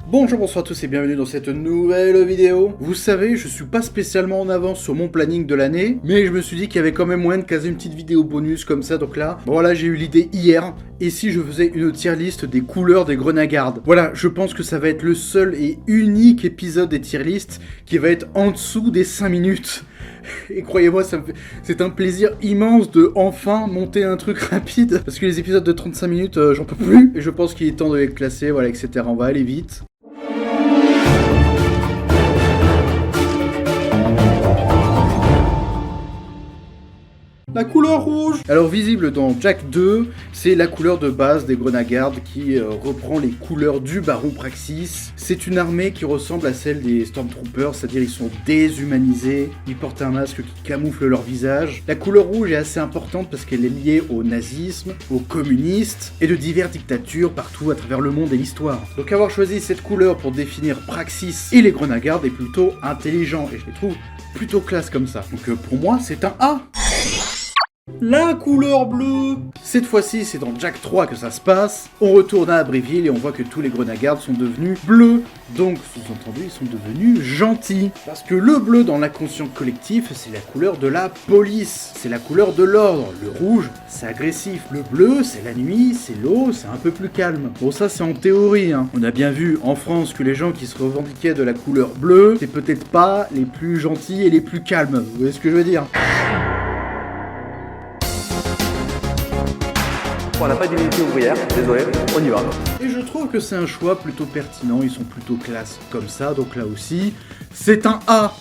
Bonjour, bonsoir à tous et bienvenue dans cette nouvelle vidéo. Vous savez, je suis pas spécialement en avance sur mon planning de l'année, mais je me suis dit qu'il y avait quand même moyen de caser une petite vidéo bonus comme ça, donc là, voilà, j'ai eu l'idée hier, et si je faisais une tier list des couleurs des Grenagarde. Voilà, je pense que ça va être le seul et unique épisode des tier list qui va être en dessous des 5 minutes. Et croyez-moi, c'est un plaisir immense de enfin monter un truc rapide, parce que les épisodes de 35 minutes, j'en peux plus, et je pense qu'il est temps de les classer, voilà, etc. On va aller vite. La couleur rouge. Alors visible dans Jack 2, c'est la couleur de base des Grenagarde qui reprend les couleurs du Baron Praxis. C'est une armée qui ressemble à celle des Stormtroopers, c'est-à-dire ils sont déshumanisés, ils portent un masque qui camoufle leur visage. La couleur rouge est assez importante parce qu'elle est liée au nazisme, aux communistes et de diverses dictatures partout à travers le monde et l'histoire. Donc avoir choisi cette couleur pour définir Praxis et les Grenagarde est plutôt intelligent et je les trouve plutôt classe comme ça. Donc pour moi c'est un A. La couleur bleue. Cette fois-ci, c'est dans Jack 3 que ça se passe. On retourne à Abbeville et on voit que tous les Grenagarde sont devenus bleus. Donc, sous-entendu, ils sont devenus gentils. Parce que le bleu dans l'inconscient collectif, c'est la couleur de la police. C'est la couleur de l'ordre. Le rouge, c'est agressif. Le bleu, c'est la nuit, c'est l'eau, c'est un peu plus calme. Bon, ça, c'est en théorie, hein. On a bien vu en France que les gens qui se revendiquaient de la couleur bleue, c'est peut-être pas les plus gentils et les plus calmes. Vous voyez ce que je veux dire ? On n'a pas d'unité ouvrière, désolé, on y va. Et je trouve que c'est un choix plutôt pertinent, ils sont plutôt classe comme ça, donc là aussi, c'est un A.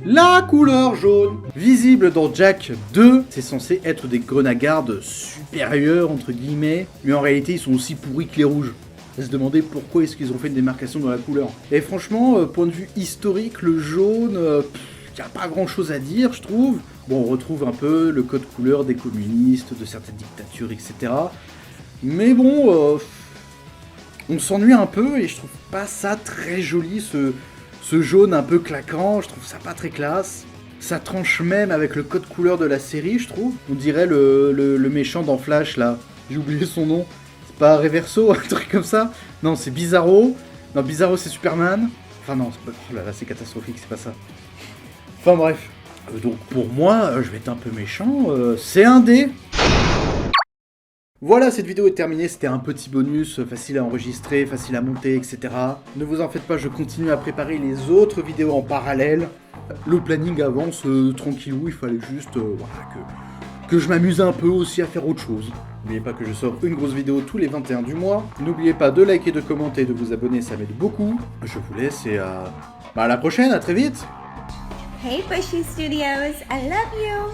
La couleur jaune. Visible dans Jack 2, c'est censé être des Grenagarde supérieurs, entre guillemets, mais en réalité ils sont aussi pourris que les rouges. On va se demander pourquoi est-ce qu'ils ont fait une démarcation dans la couleur. Et franchement, point de vue historique, le jaune, y a pas grand chose à dire, je trouve. Bon, on retrouve un peu le code couleur des communistes, de certaines dictatures, etc. Mais bon, on s'ennuie un peu et je trouve pas ça très joli, ce jaune un peu claquant, je trouve ça pas très classe. Ça tranche même avec le code couleur de la série, je trouve. On dirait le méchant dans Flash, là. J'ai oublié son nom. C'est pas Reverso, un truc comme ça. Non, c'est Bizarro. Non, Bizarro, c'est Superman. Enfin non, c'est pas... Oh là là, c'est catastrophique, c'est pas ça. Enfin bref. Donc pour moi, je vais être un peu méchant, c'est un D. Voilà, cette vidéo est terminée, c'était un petit bonus, facile à enregistrer, facile à monter, etc. Ne vous en faites pas, je continue à préparer les autres vidéos en parallèle. Le planning avance tranquillou, il fallait juste voilà, que je m'amuse un peu aussi à faire autre chose. N'oubliez pas que je sors une grosse vidéo tous les 21 du mois. N'oubliez pas de liker, de commenter, de vous abonner, ça m'aide beaucoup. Je vous laisse et à la prochaine, à très vite. Hey Bushy Studios, I love you!